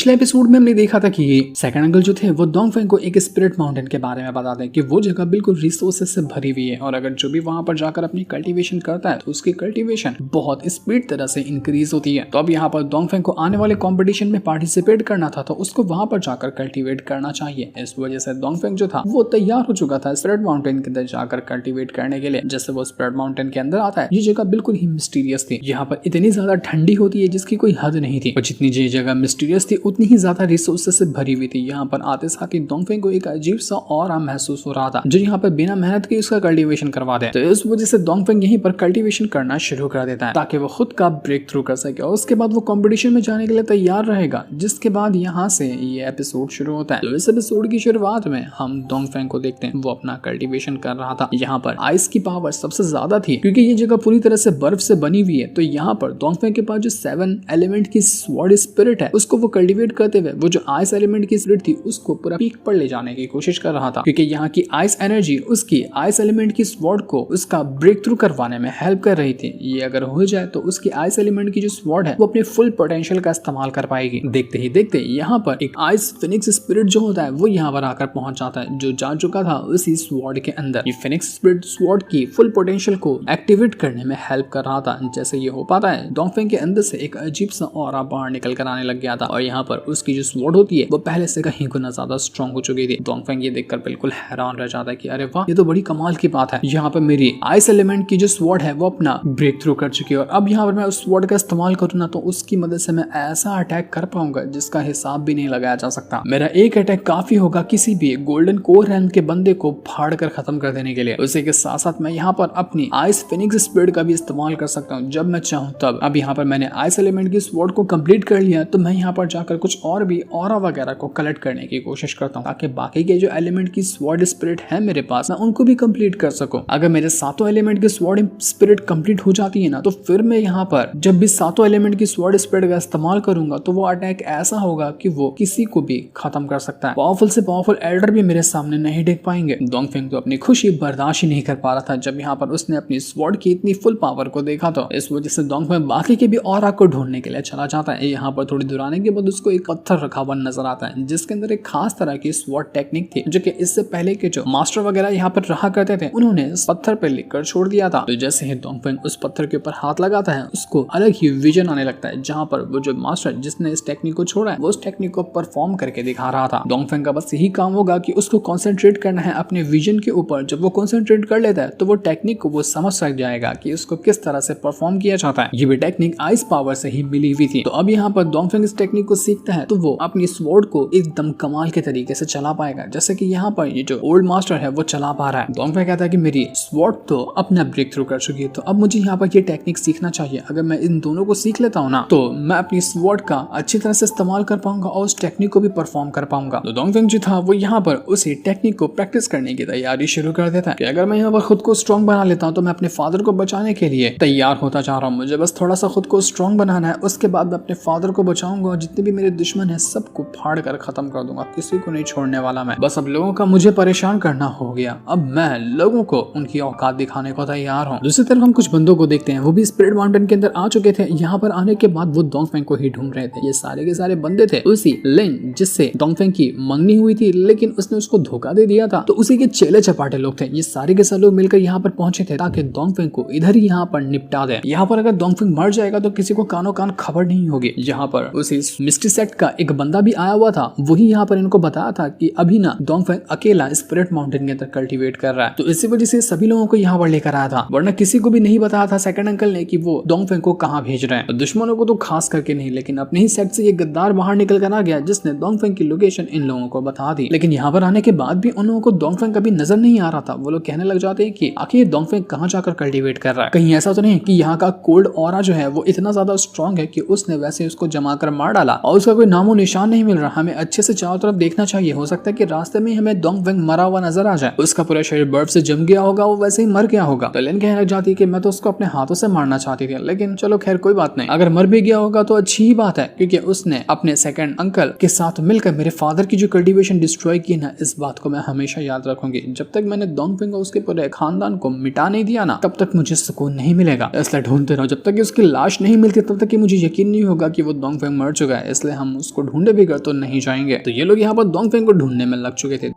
पिछले एपिसोड में हमने देखा था कि ये सेकंड अंकल जो थे वो डोंगफेंग को एक स्पिरिट माउंटेन के बारे में बताते हैं कि वो जगह बिल्कुल रिसोर्सेस से भरी हुई है और अगर जो भी वहां पर जाकर अपनी कल्टीवेशन करता है तो उसकी कल्टीवेशन बहुत स्पीड तरह से इंक्रीज होती है। तो अब यहाँ पर डोंगफेंग को आने वाले कॉम्पिटिशन में पार्टिसिपेट करना था तो उसको वहां पर जाकर कल्टीवेट करना चाहिए। इस वजह से डोंगफेंग जो था वो तैयार हो चुका था स्पिरिट माउंटेन के अंदर जाकर कल्टीवेट करने के लिए। जैसे वो स्पिरिट माउंटेन के अंदर आता है ये जगह बिल्कुल ही मिस्टीरियस थी। यहाँ पर इतनी ज्यादा ठंडी होती है जिसकी कोई हद नहीं थी और जितनी ये जगह मिस्टीरियस थी उतनी ही ज्यादा रिसोर्सेस से भरी हुई थी। यहाँ पर आते साथ ही डोंगफेंग को एक अजीब सा ऑरा महसूस हो रहा था जो यहाँ पर बिना मेहनत के उसका कल्टीवेशन करवा दे। तो इस वजह से डोंगफेंग यहीं पर कल्टीवेशन करना शुरू कर देता है ताकि वो खुद का ब्रेक थ्रू कर सके और उसके बाद वो कंपटीशन में जाने के लिए तैयार रहेगा। जिसके बाद यहाँ से ये एपिसोड शुरू होता है। तो इस एपिसोड की शुरुआत में हम डोंगफेंग को देखते हैं वो अपना कल्टीवेशन कर रहा था। यहाँ पर आइस की पावर सबसे ज्यादा थी क्योंकि ये जगह पूरी तरह से बर्फ से बनी हुई है। तो यहाँ पर डोंगफेंग के पास जो 7 एलिमेंट की स्वॉर्ड स्पिरिट है उसको वो कल्टीवेट करते हुए वो जो आइस एलिमेंट की स्पिरिट थी उसको पूरा पीक पर ले जाने की कोशिश कर रहा था क्योंकि यहाँ की आइस एनर्जी उसकी आइस एलिमेंट की स्वॉर्ड को उसका ब्रेक थ्रू करवाने में हेल्प कर रही थी। ये अगर हो जाए तो उसकी आइस एलिमेंट की जो स्वॉर्ड है वो अपने फुल पोटेंशियल का इस्तेमाल कर पाएगी। देखते ही देखते यहाँ पर एक आइस फिनिक्स स्पिरिट जो होता है वो यहाँ पर आकर पहुंच जाता है जो जा चुका था उसी स्वॉर्ड के अंदर। ये फिनिक्स स्पिरिट स्वॉर्ड की फुल पोटेंशियल को एक्टिवेट करने में हेल्प कर रहा था। जैसे ये हो पाता है डोंगफेंग के अंदर से एक अजीब सा ऑरा बाहर निकल कर आने लग गया था और यहाँ पर उसकी जो स्वॉर्ड होती है वो पहले से कहीं गुना ज्यादा स्ट्रॉन्ग हो चुकी थी। डोंगफेंग ये देखकर बिल्कुल हैरान रह जाता है कि अरे वाह ये तो बड़ी कमाल की बात है। यहाँ पर मेरी आइस एलिमेंट की जो स्वॉर्ड है वो अपना ब्रेक थ्रू कर चुकी है और अब यहाँ पर मैं उस स्वॉर्ड का इस्तेमाल करूँ ना तो उसकी मदद से मैं ऐसा अटैक कर पाऊंगा जिसका हिसाब भी नहीं लगाया जा सकता। मेरा एक अटैक काफी होगा किसी भी गोल्डन कोर रैम के बंदे को फाड़ कर खत्म कर देने के लिए। उसी के साथ साथ मैं यहाँ पर अपनी आइस फिनिक्स स्पिरिट का भी इस्तेमाल कर सकता हूँ जब मैं चाहूँ तब। अब यहाँ पर मैंने आइस एलिमेंट की स्वॉर्ड को कंप्लीट कर लिया तो मैं यहाँ पर जाकर कुछ और भी ऑरा वगैरह को कलेक्ट करने की कोशिश करता हूँ ताकि बाकी के जो एलिमेंट की स्वॉर्ड स्पिरिट है मेरे पास मैं उनको भी कंप्लीट कर सकूं। अगर मेरे सातों एलिमेंट की स्वॉर्ड स्पिरिट कंप्लीट हो जाती है ना तो फिर मैं यहाँ पर जब भी सातों एलिमेंट की स्वॉर्ड स्पिरिट का इस्तेमाल करूंगा तो वो अटैक ऐसा होगा कि वो किसी को भी खत्म कर सकता है। पावरफुल से पावरफुल एल्डर भी मेरे सामने नहीं देख पाएंगे। डोंगफेंग तो अपनी खुशी बर्दाश्त ही नहीं कर पा रहा था जब यहाँ पर उसने अपनी स्वॉर्ड की इतनी फुल पावर को देखा। तो इस वजह से डोंगफेंग बाकी के भी ऑरा को ढूंढने के लिए चला जाता है। यहाँ पर थोड़ी दूर आने के बाद उसको एक पत्थर रखा हुआ नजर आता है जिसके अंदर एक खास तरह की स्वॉर्ड टेक्निक थी जो कि इससे पहले के जो मास्टर वगैरह यहाँ पर रहा करते थे उन्होंने इस पत्थर पर लिखकर छोड़ दिया था। तो जैसे ही डोंगफेंग उस पत्थर के ऊपर हाथ लगाता है उसको अलग ही विजन आने लगता है जहाँ पर वो जो मास्टर जिसने इस टेक्निक को छोड़ा है वो उस टेक्निक को परफॉर्म करके दिखा रहा था। डोंगफेंग का बस यही काम होगा कि उसको कॉन्सेंट्रेट करना है अपने विजन के ऊपर। जब वो कॉन्सेंट्रेट कर लेता है तो वो टेक्निक को वो समझ सक जाएगा कि उसको किस तरह से परफॉर्म किया जाता है। ये भी टेक्निक आइस पावर से ही मिली हुई थी। तो अब यहाँ पर डोंगफेंग इस टेक्निक को सीखता है तो वो अपनी स्वॉर्ड को एकदम कमाल के तरीके से चला पाएगा जैसे कि यहाँ पर ये जो ओल्ड मास्टर है वो चला पा रहा है। डोंगफेंग कहता है कि मेरी स्वॉर्ड तो अपना ब्रेक थ्रू कर चुकी है तो अब मुझे यहाँ पर ये टेक्निक सीखना चाहिए। अगर मैं इन दोनों को सीख लेता हूँ ना तो मैं अपनी स्वॉर्ड का अच्छी तरह से इस्तेमाल कर पाऊंगा और उस टेक्निक को भी परफॉर्म कर पाऊंगा। तो डोंगफेंग जो था वो यहाँ पर उसी टेक्निक को प्रैक्टिस करने की तैयारी शुरू कर देता है कि अगर मैं यहाँ पर खुद को स्ट्रॉन्ग बना लेता हूँ तो मैं अपने फादर को बचाने के लिए तैयार होता जा रहा हूँ। मुझे बस थोड़ा सा खुद को स्ट्रॉन्ग बनाना है उसके बाद मैं अपने फादर को बचाऊंगा और जितने भी मेरे दुश्मन है सबको फाड़ कर खत्म कर दूंगा। किसी को नहीं छोड़ने वाला मैं। बस अब लोगों का मुझे परेशान करना हो गया। अब मैं लोगों को उनकी औकात दिखाने को तैयार हूँ। दूसरी तरफ हम कुछ बंदों को देखते हैं वो भी स्पिरिट माउंटेन के अंदर आ चुके थे। यहाँ पर आने के बाद वो डोंगफेंग को ही ढूंढ रहे थे। ये सारे के सारे बंदे थे उसी लिन जिससे डोंगफेंग की मंगनी हुई थी लेकिन उसने उसको धोखा दे दिया था। तो उसी के चेले चपाटे लोग थे। ये सारे के सारे लोग मिलकर यहाँ पर पहुंचे थे ताकि डोंगफेंग को इधर ही यहाँ पर निपटा दे। यहाँ पर अगर डोंगफेंग मर जाएगा तो किसी को कानो कान खबर नहीं होगी। यहाँ पर उसी मिस्टी सेक्ट का एक बंदा भी आया हुआ था। वही यहाँ पर इनको बताया था कि अभी ना डोंगफेंग अकेला स्पिरिट माउंटेन के अंदर कल्टीवेट कर रहा है। तो इसी वजह से सभी लोगों को यहाँ पर लेकर आया था वरना किसी को भी नहीं बताया था सेकंड अंकल ने कि वो डोंगफेंग को कहाँ भेज रहे हैं। दुश्मनों को तो खास करके नहीं लेकिन अपने ही सेक्ट से ये गद्दार बाहर निकल कर आ गया जिसने डोंगफेंग की लोकेशन इन लोगों को बता दी। लेकिन यहाँ पर आने के बाद भी उन लोगों को डोंगफेंग कभी नजर नहीं आ रहा था। वो लोग कहने लग जाते हैं कि आखिर डोंगफेंग कहाँ जाकर कल्टीवेट कर रहा है। कहीं ऐसा तो नहीं कि यहाँ का कोल्ड ऑरा जो है वो इतना ज्यादा स्ट्रॉन्ग है कि उसने वैसे उसको जमा कर मार डाला और उसका कोई नामो निशान नहीं मिल रहा। हमें अच्छे से चारों तरफ देखना चाहिए। हो सकता है कि रास्ते में हमें डोंगफेंग मरा हुआ नजर आ जाए। उसका पूरा शरीर बर्फ से जम गया होगा वो वैसे ही मर गया होगा। तो लिन कहने लग जाती है कि मैं तो उसको अपने हाथों से मारना चाहती थी लेकिन चलो खैर कोई बात नहीं। अगर मर भी गया होगा तो अच्छी ही बात है क्योंकि उसने अपने सेकंड अंकल के साथ मिलकर मेरे फादर की जो कल्टीवेशन डिस्ट्रॉय की ना इस बात को मैं हमेशा याद रखूंगी। जब तक मैंने डोंगफेंग और उसके पूरे खानदान को मिटा नहीं दिया ना तब तक मुझे सुकून नहीं मिलेगा। इसलिए ढूंढते रहो जब तक कि उसकी लाश नहीं मिलती तब तक कि मुझे यकीन नहीं होगा कि वो डोंगफेंग मर चुका है। इसलिए से हम उसको ढूंढे भी कर तो नहीं जाएंगे। तो ये लोग यहाँ पर डोंगफेंग को ढूंढने में लग चुके थे।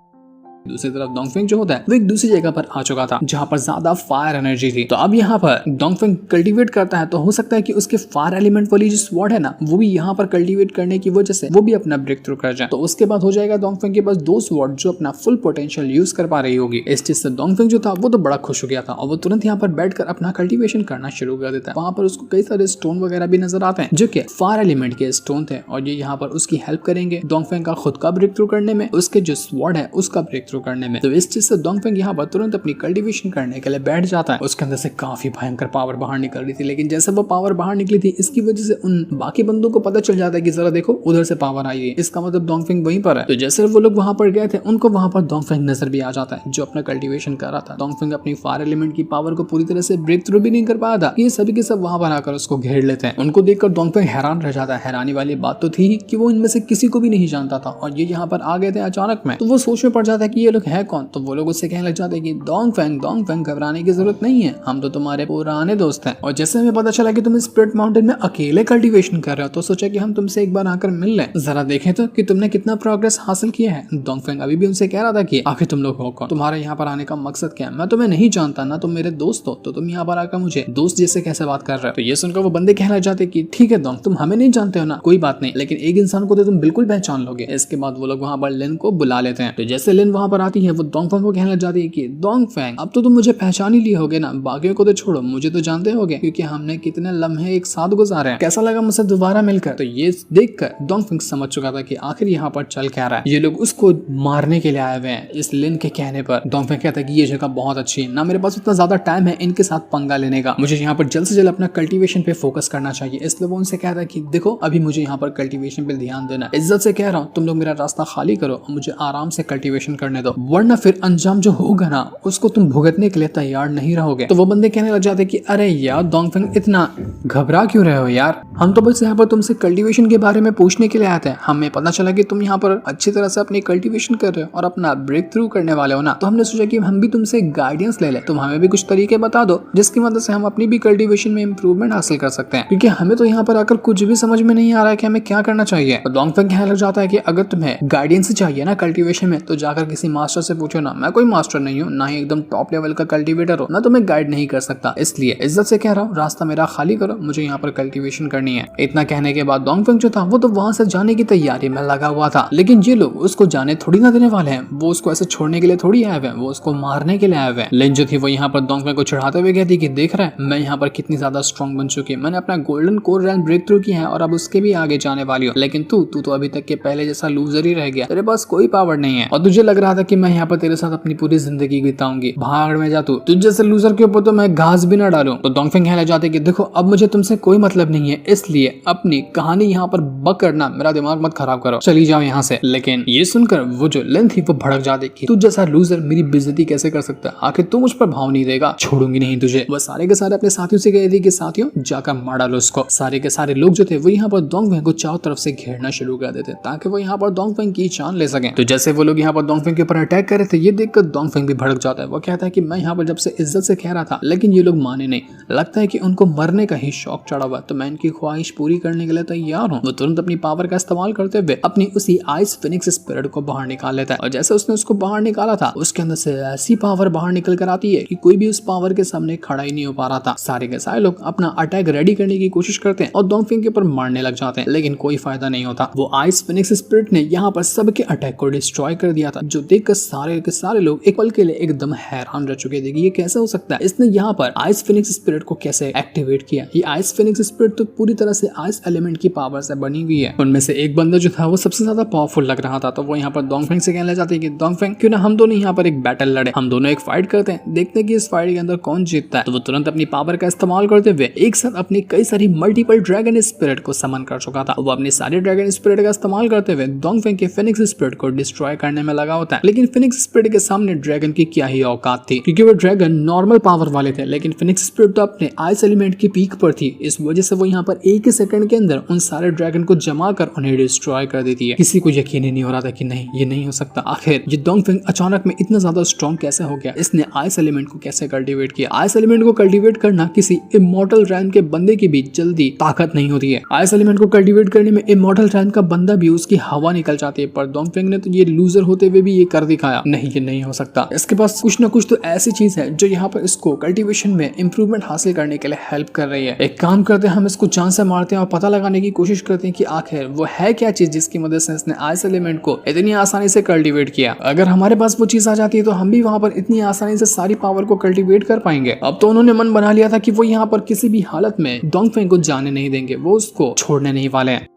दूसरी तरफ डोंगफेंग जो होता है वो एक दूसरी जगह पर आ चुका था जहां पर ज्यादा फायर एनर्जी थी। तो अब यहाँ पर डोंगफेंग कल्टीवेट करता है तो हो सकता है कि उसके फायर एलिमेंट वाली जो स्वॉर्ड है ना वो भी यहाँ पर कल्टीवेट करने की वजह से वो भी अपना ब्रेक थ्रू कर जाए। तो उसके बाद हो जाएगा डोंगफेंग के पास 2 स्वॉर्ड जो अपना फुल पोटेंशियल यूज कर पा रही होगी। इस चीज से डोंगफेंग जो था वो तो बड़ा खुश हो गया था और वो तुरंत यहाँ पर बैठकर अपना कल्टीवेशन करना शुरू कर देता है। वहां पर उसको कई सारे स्टोन वगैरह भी नजर आते हैं जो कि फायर एलिमेंट के स्टोन थे और ये यहाँ पर उसकी हेल्प करेंगे डोंगफेंग का खुद का ब्रेक थ्रू करने में, उसके जो स्वॉर्ड है उसका ब्रेक थ्रू करने में। तो इस चीज से डोंगफेंग यहाँ पर तुरंत अपनी कल्टीवेशन करने के लिए बैठ जाता है। उसके अंदर से काफी भयंकर पावर बाहर निकल रही थी, लेकिन जैसे वो पावर बाहर निकली थी इसकी वजह से उन बाकी बंदों को पता चल जाता है कि जरा देखो उधर से पावर आई है, इसका मतलब डोंगफेंग वहीं पर है। तो जैसे वो लोग वहां पर गए थे उनको वहां पर डोंगफेंग नजर भी आ जाता है जो अपना कल्टीवेशन कर रहा था। डोंगफेंग अपनी फायर एलिमेंट की पावर को पूरी तरह से ब्रेक थ्रू भी नहीं कर पाया था। ये सभी के सब वहां पर आकर उसको घेर लेते हैं। उनको देखकर डोंगफेंग हैरान रह जाता है। हैरानी वाली बात तो थी कि वो इनमें से किसी को भी नहीं जानता था और ये यहाँ पर आ गए थे अचानक में। तो वो सोच में पड़ जाता है कि ये लोग है कौन। तो वो लोग उससे कहने लग जाते हैं कि डोंगफेंग घबराने की जरूरत नहीं है, हम तो तुम्हारे पुराने दोस्त हैं। और जैसे हमें पता चला कि तुम स्पिरिट माउंटेन में अकेले कल्टीवेशन कर रहे हो तो सोचा कि हम तुमसे एक बार आकर मिल लें, जरा देखें तो कि तुमने कितना प्रोग्रेस हासिल किया है। डोंगफेंग अभी भी उनसे कह रहा था कि आखिर तुम लोग हो कौन, तुम्हारे यहाँ पर आने का मकसद क्या है, मैं तुम्हें नहीं जानता ना तुम मेरे दोस्त हो, तो तुम यहाँ पर आकर मुझे दोस्त जैसे कैसे बात कर रहे हो। तो ये सुनकर वो बंदे कहना चाहते कि ठीक है डोंग, तुम हमें नहीं जानते हो ना, कोई बात नहीं, लेकिन एक इंसान को तो तुम बिल्कुल पहचान लोगे। इसके बाद वो लोग वहाँ पर लिन को बुला लेते हैं। तो जैसे लिन वहाँ पर आती है वो डोंगफेंग को कहने लग जाती है कि डोंगफेंग अब तो तुम मुझे पहचान ही लिए होगे ना, बाकियों को तो छोड़ो मुझे तो जानते होगे क्योंकि हमने कितने लम्हे एक साथ गुजारे हैं, कैसा लगा मुझसे दोबारा मिलकर। तो ये देखकर डोंगफेंग समझ चुका था कि आखिर यहाँ पर चल क्या रहा है, ये लोग उसको मारने के लिए आए हुए हैं। इस लिन के कहने पर डोंगफेंग कहता है कि ये जगह बहुत अच्छी है, ना मेरे पास उतना ज्यादा टाइम है इनके साथ पंगा लेने का, मुझे यहाँ पर जल्द से जल्द अपना कल्टीवेशन पे फोकस करना चाहिए। इसलिए वो उनसे कहता है कि देखो अभी मुझे यहाँ पर कल्टीवेशन पे ध्यान देना, इज्जत से कह रहा हूँ तुम लोग मेरा रास्ता खाली करो और मुझे आराम से कल्टीवेशन करने दो, वरना फिर अंजाम जो होगा ना उसको तुम भुगतने के लिए तैयार नहीं रहोगे। तो वो बंदे कहने लग जाते कि अरे यार डोंगफेंग इतना घबरा क्यों रहे हो यार, हम तो बस यहाँ पर तुमसे कल्टीवेशन के बारे में पूछने के लिए आते हैं, हमें पता चला कि तुम यहाँ पर अच्छी तरह से अपनी कल्टीवेशन कर रहे हो और अपना ब्रेक थ्रू करने वाले हो ना, तो हमने सोचा कि हम भी तुमसे गाइडेंस ले ले, तुम हमें भी कुछ तरीके बता दो जिसकी मदद से हम अपनी भी कल्टीवेशन में इंप्रूवमेंट हासिल कर सकते हैं, क्योंकि हमें तो यहाँ पर आकर कुछ भी समझ में नहीं आ रहा है कि हमें क्या करना चाहिए। तो डोंगफेंग कहने लग जाता है कि अगर तुम्हें गाइडेंस चाहिए ना कल्टीवेशन में तो जाकर किसी मास्टर से पूछो ना, मैं कोई मास्टर नहीं हूँ, ना ही एकदम टॉप लेवल का कल्टीवेटर हो, ना तुम्हें गाइड नहीं कर सकता, इसलिए इज्जत से कह रहा हूँ रास्ता मेरा खाली करो, मुझे यहाँ पर कल्टीवेशन करनी है। इतना कहने के बाद डोंगफेंग जो था वो तो वहां से जाने की तैयारी में लगा हुआ था, लेकिन ये लोग उसको जाने थोड़ी ना देने वाले हैं, वो उसको ऐसे छोड़ने के लिए थोड़ी आए हुए हैं, वो उसको मारने के लिए आए हुए हैं। लिन जो थी वो यहाँ पर डोंगफेंग को चढ़ाते हुए कहती कि देख रहा है मैं यहाँ पर कितनी ज्यादा स्ट्रॉन्ग बन चुकी है, मैंने अपना golden core rank break through किया है और अब उसके भी आगे जाने वाली हो, लेकिन तू तो अभी तक के पहले जैसा लूजर ही रह गया, तेरे पास कोई पावर नहीं है और तुझे लग रहा था कि मैं यहाँ पर तेरे साथ अपनी पूरी जिंदगी बिताऊंगी, भाग में जा तू, तुझ जैसे लूजर के ऊपर तो मैं घास भी ना डालूं। तो डोंगफेंग कहने जाते कि देखो अब मुझे तुमसे कोई मतलब नहीं है, इसलिए अपनी कहानी यहाँ पर बक करना, मेरा दिमाग मत खराब करो, चली जाओ यहाँ से। लेकिन ये सुनकर वो जो लिन थी वो भड़क जाती कि तू जैसा लूजर मेरी बेइज्जती कैसे कर सकता है, आखिर तू मुझ पर भाव नहीं देगा, छोड़ूंगी नहीं तुझे। वो सारे के सारे अपने साथियों से कह दी कि साथियों जाकर मार डालो उसको। सारे के सारे लोग जो थे वो यहाँ पर डोंगफेंग को चारों तरफ से घेरना शुरू कर देते ताकि वो यहाँ पर डोंगफेंग की जान ले सके। तो जैसे वो लोग यहाँ पर डोंगफेंग के ऊपर अटैक कर रहे थे ये देखकर डोंगफेंग भी भड़क जाता है। वो कहता है कि मैं यहाँ पर जब से इज्जत से कह रहा था लेकिन ये लोग माने नहीं, लगता है कि उनको मरने का ही शौक चढ़ा हुआ, तो मैं इनकी ख्वाहिश पूरी करने के लिए तैयार हूँ। वो तुरंत अपनी पावर का इस्तेमाल करते हुए अपनी उसी आइस फिनिक्स स्पिरिट को बाहर निकाल लेता है और जैसे उसने उसको बाहर निकाला था उसके अंदर से ऐसी पावर बाहर निकल कर आती है कि कोई भी उस पावर के सामने खड़ा ही नहीं हो पा रहा था। सारे के सारे लोग अपना अटैक रेडी करने की कोशिश करते हैं और डोंगफेंग के ऊपर मारने लग जाते हैं, लेकिन कोई फायदा नहीं होता। वो आइस फिनिक्स स्पिरिट ने यहाँ पर सबके अटैक को डिस्ट्रॉय कर दिया था, जो देखकर सारे के सारे लोग एक पल के लिए एकदम हैरान रह चुके थे कि ये कैसे हो सकता है, इसने यहाँ पर आइस फिनिक्स स्पिरिट को कैसे एक्टिवेट किया। ये आइस फिनिक्स स्पिरिट तो पूरी तरह से आइस एलिमेंट की पावर से बनी हुई है। उनमें से एक बंदा जो था वो सबसे ज्यादा पावरफुल लग रहा था, तो वो यहाँ पर डोंगफेंग से कहने जाते हैं कि डोंगफेंग क्यों ना हम दोनों यहाँ पर एक बैटल लड़े, हम दोनों एक फाइट करते हैं, देखते हैं कि इस फाइट के अंदर कौन जीतता है। तो वो तुरंत अपनी पावर का इस्तेमाल करते हुए एक साथ अपनी कई सारी मल्टीपल ड्रैगन स्पिरिट को समन कर चुका था। वो अपनी सारी ड्रैगन स्पिरिट का इस्तेमाल करते हुए डोंगफेंग के फिनिक्स स्पिरिट को डिस्ट्रॉय करने में लगा होता है। लेकिन फिनिक्स स्पिरिट के सामने ड्रैगन की क्या ही औकात थी, क्योंकि वो ड्रैगन नॉर्मल पावर वाले थे, लेकिन फिनिक्स स्पिरिट तो अपने आइस एलिमेंट की पीक पर थी। इस वजह से वो यहाँ पर एक ही सेकंड के अंदर उन सारे ड्रैगन को जमा कर उन्हें डिस्ट्रॉय कर देती है। किसी को यकीन ही नहीं हो रहा था कि नहीं, ये नहीं हो सकता। आखिर ये डोंगफेंग अचानक में इतना ज्यादा स्ट्रॉन्ग कैसे हो गया, इसने आइस एलिमेंट को कैसे कल्टीवेट किया। आइस एलिमेंट को कल्टीवेट करना किसी इमॉर्टल रैंक के बंदे की भी जल्दी ताकत नहीं होती है। आइस एलिमेंट को कल्टीवेट करने में इमॉर्टल रैंक का बंदा भी उसकी हवा निकल जाती है, पर डोंगफेंग ने तो ये लूजर होते हुए भी ये कर दिखाया। नहीं, ये नहीं हो सकता। इसके पास कुछ ना कुछ तो ऐसी चीज है जो यहाँ पर इसको कल्टीवेशन में इंप्रूवमेंट हासिल करने के लिए हेल्प कर रही है। एक काम करते हैं, हम इसको जान से मारते हैं और पता लगाने की कोशिश करते हैं कि आखिर वो है क्या चीज जिसकी मदद से इसने आइस एलिमेंट को इतनी आसानी से कल्टीवेट किया। अगर हमारे पास वो चीज आ जाती है तो हम भी वहां पर इतनी आसानी से सारी पावर को कल्टीवेट कर पाएंगे। अब तो उन्होंने मन बना लिया था कि वो यहाँ पर किसी भी हालत में डोंगफेंग को जाने नहीं देंगे, वो उसको छोड़ने नहीं वाले हैं।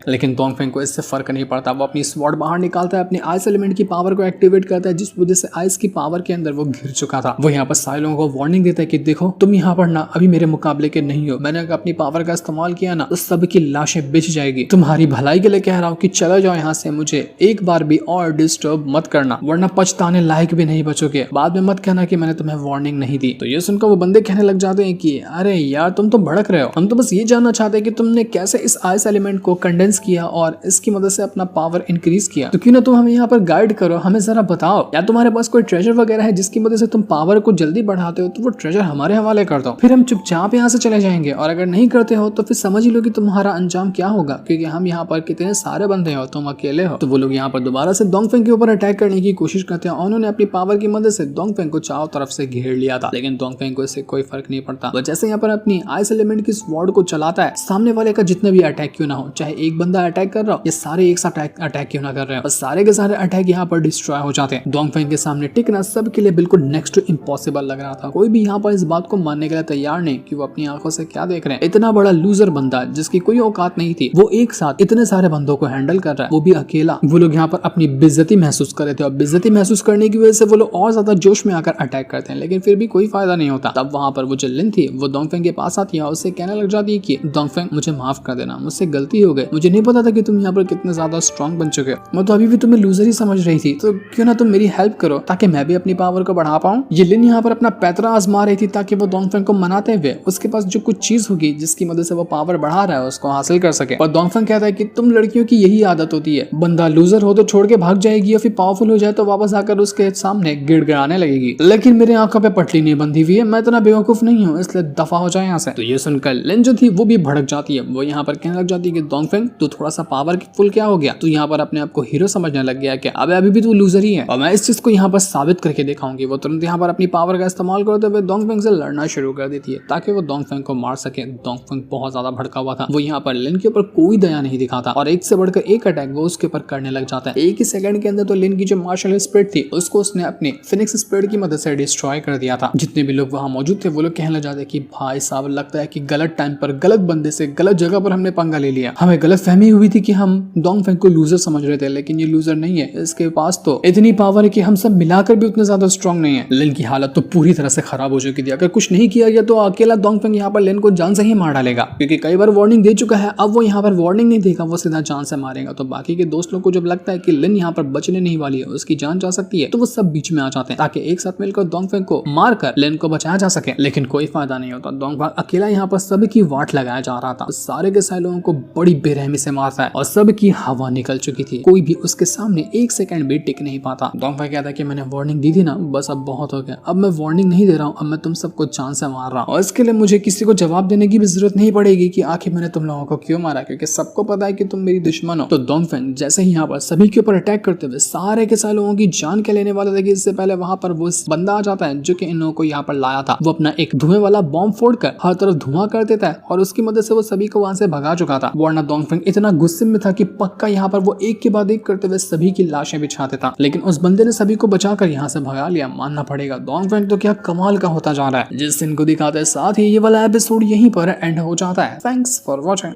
लेकिन डोंगफेंग को इससे फर्क नहीं पड़ता। वो अपनी स्वॉर्ड बाहर निकालता है, अपनी आइस एलिमेंट की पावर को एक्टिवेट करता है, जिस वजह से आइस की पावर के अंदर वो घिर चुका था। वो यहाँ पर सारे लोगों को वार्निंग देता है कि देखो, तुम यहाँ पर ना अभी मेरे मुकाबले के नहीं हो। मैंने अपनी पावर का इस्तेमाल किया ना तो सबकी लाशें बिछ जाएगी। तुम्हारी भलाई के लिए कह रहा हूँ कि चले जाओ यहाँ से, मुझे एक बार भी और डिस्टर्ब मत करना, वरना पछताने लायक भी नहीं बचोगे। बाद में मत कहना कि मैंने तुम्हें वार्निंग नहीं दी। तो ये सुनकर वो बंदे कहने लग जाते हैं कि अरे यार, तुम तो भड़क रहे हो। हम तो बस ये जानना चाहते हैं कि तुमने कैसे इस आइस एलिमेंट को कंडेंस किया और इसकी मदद से अपना पावर इंक्रीज किया। तो क्यों ना तुम हमें यहाँ पर गाइड करो, हमें जरा बताओ। या तुम्हारे पास कोई ट्रेजर वगैरह है जिसकी मदद से तुम पावर को जल्दी बढ़ाते हो, तो वो ट्रेजर हमारे हवाले कर दो, फिर हम चुपचाप यहाँ से चले जाएंगे। और अगर नहीं करते हो तो फिर समझ ही लो कि तुम्हारा अंजाम क्या होगा, क्योंकि हम यहाँ पर कितने सारे बंदे हो, तुम अकेले हो। तो वो लोग यहाँ पर दोबारा से डोंगफेंग के ऊपर अटैक करने की कोशिश करते हैं। उन्होंने अपनी पावर की मदद से डोंगफेंग को चारों तरफ से घेर लिया था, लेकिन डोंगफेंग को इससे कोई फर्क नहीं पड़ता। वो जैसे यहाँ पर अपनी आइस एलिमेंट की स्वॉर्ड को चलाता है, सामने वाले का जितना भी अटैक क्यों ना हो, चाहे एक बंदा अटैक कर रहा हो या सारे एक साथ अटैक क्यों ना कर रहे हैं, और सारे के सारे अटैक यहाँ पर डिस्ट्रॉय हो जाते हैं। डोंगफेंग के सामने टिकना सबके लिए बिल्कुल नेक्स्ट टू इम्पॉसिबल लग रहा था। कोई भी यहाँ पर इस बात को मानने के लिए तैयार नहीं कि वो अपनी आंखों से क्या देख रहे हैं। इतना बड़ा लूजर बंदा जिसकी कोई औकात नहीं थी, वो एक साथ इतने सारे बंदों को हैंडल कर रहा है, वो भी अकेला। वो लोग यहाँ पर अपनी बेइज्जती महसूस कर रहे थे और बेइज्जती महसूस करने की वजह से वो लोग और ज्यादा जोश में आकर अटैक करते हैं, लेकिन फिर भी कोई फायदा नहीं होता। तब वहां पर वो जो लिन थी वो डोंगफेंग के पास आती है और उससे कहने लग जाती है कि डोंगफेंग, मुझे माफ कर देना, मुझसे गलती हो गई। मुझे नहीं पता था कि तुम यहाँ पर कितने ज्यादा स्ट्रॉन्ग बन चुके हो, मैं तो अभी भी तुम्हें लूजर ही समझ रही थी। तो क्यों ना तुम मेरी हेल्प करो ताकि मैं भी अपनी पावर को बढ़ा पाऊं। ये लिन यहाँ पर अपना पैतरा आजमा रही थी ताकि वो डोंगफेंग को मनाते हुए उसके पास जो कुछ चीज होगी जिसकी मदद से वो पावर बढ़ा रहा है उसको हासिल कर सके। और डोंगफेंग कहता है कि तुम लड़कियों की यही आदत होती है, बंदा लूजर हो तो छोड़ के भाग जाएगी और फिर पावरफुल हो जाए तो वापस आकर उसके सामने गिड़गिड़ाने लगेगी। लेकिन मेरे आंखों पे पटली नहीं बंधी हुई है, मैं इतना बेवकूफ नहीं हूँ, इसलिए दफा हो जाए यहाँ से। तो ये सुनकर लिन जो थी वो भी भड़क जाती है। वो यहाँ पर कहने लग जाती है कि डोंगफेंग, तू थोड़ा सा पावरफुल क्या हो गया, तू यहाँ पर अपने आप को हीरो समझने लग गया क्या? अभी भी तू लूजर ही है और मैं इस चीज को यहाँ पर साबित करके दिखाऊंगी। वो तुरंत यहाँ पर अपनी पावर का इस्तेमाल करते हुए डोंगफेंग से लड़ना शुरू कर देती है ताकि वो डोंगफेंग को मार सके। डोंगफेंग बहुत ज्यादा भड़का हुआ था, वो यहाँ पर लिन के ऊपर कोई दया नहीं दिखाता और एक से बढ़कर एक अटैक वो उसके ऊपर करने लग जाता है। एक ही सेकंड के अंदर तो लिन की जो मार्शल स्पिरिट थी उसको उसने अपनी फिनिक्स स्पिरिट की मदद से डिस्ट्रॉय कर दिया था। जितने भी लोग वहां मौजूद थे वो लोग कहने लग जाते कि भाई साहब, लगता है कि गलत टाइम पर गलत बंदे से गलत जगह पर हमने पंगा ले लिया। हमें गलत फहमी हुई थी कि हम डोंगफेंग को लूजर समझ रहे थे, लेकिन ये लूजर नहीं है, इसके पास तो इतनी पावर है कि हम सब मिलाकर भी उतने ज्यादा स्ट्रॉन्ग नहीं है। लिन की हालत तो पूरी तरह से खराब हो चुकी थी। अगर कुछ नहीं किया गया तो अकेला डोंगफेंग यहाँ पर लिन को जान से ही मार डालेगा, क्योंकि कई बार वार्निंग दे चुका है। अब वो यहाँ पर वार्निंग नहीं देगा, वो सीधा जान से मारेगा। तो बाकी के दोस्त लोग को जब लगता है कि लिन यहाँ पर बचने नहीं वाली है, उसकी जान जा सकती है, तो वो सब बीच में आ जाते हैं ताकि एक साथ मिलकर डोंगफेंग को मारकर लिन को बचाया जा सके। लेकिन कोई फायदा नहीं होता। डोंगफेंग अकेला यहाँ पर सभी की वाट लगाया जा रहा था, सारे के सारे लोगों को बड़ी बेरहमी से मारता है और सबकी हवा निकल चुकी थी। कोई भी उसके सामने एक सेकंड भी टिक नहीं पाता। डोंगफेंग कहता है कि मैंने वार्निंग दी थी ना, बस अब बहुत हो गया। अब मैं वार्निंग नहीं दे रहा हूँ, अब मैं तुम सबको जान से मार रहा हूँ और इसके लिए मुझे किसी को जवाब देने की भी जरूरत नहीं पड़ेगी कि आखिर मैंने तुम लोगों को क्यों मारा, क्योंकि सबको पता है कि तुम मेरी दुश्मन हो। तो डोंगफेंग जैसे ही यहाँ पर सभी के ऊपर अटैक करते हुए सारे के सारे लोगों की जान के लेने वाले थे कि इससे पहले वहां पर वो बंदा आ जाता है जो कि इन लोगों को यहाँ पर लाया था। वो अपना एक धुएं वाला बॉम्ब फोड़कर हर तरफ धुआं कर देता है और उसकी मदद से वो सभी को वहां से भगा चुका था। वरना डोंगफेंग इतना गुस्से में था कि पक्का यहाँ पर वो एक के बाद एक करते हुए सभी की लाशें बिछा देता, लेकिन उस बंदे ने सभी को बचाकर यहाँ से भगा लिया। मानना पड़ेगा डोंगफेंग तो क्या कमाल का होता जा रहा है। जिस दिन को दिखाते साथ ही ये वाला एपिसोड यहीं पर एंड हो जाता है। Thanks for watching.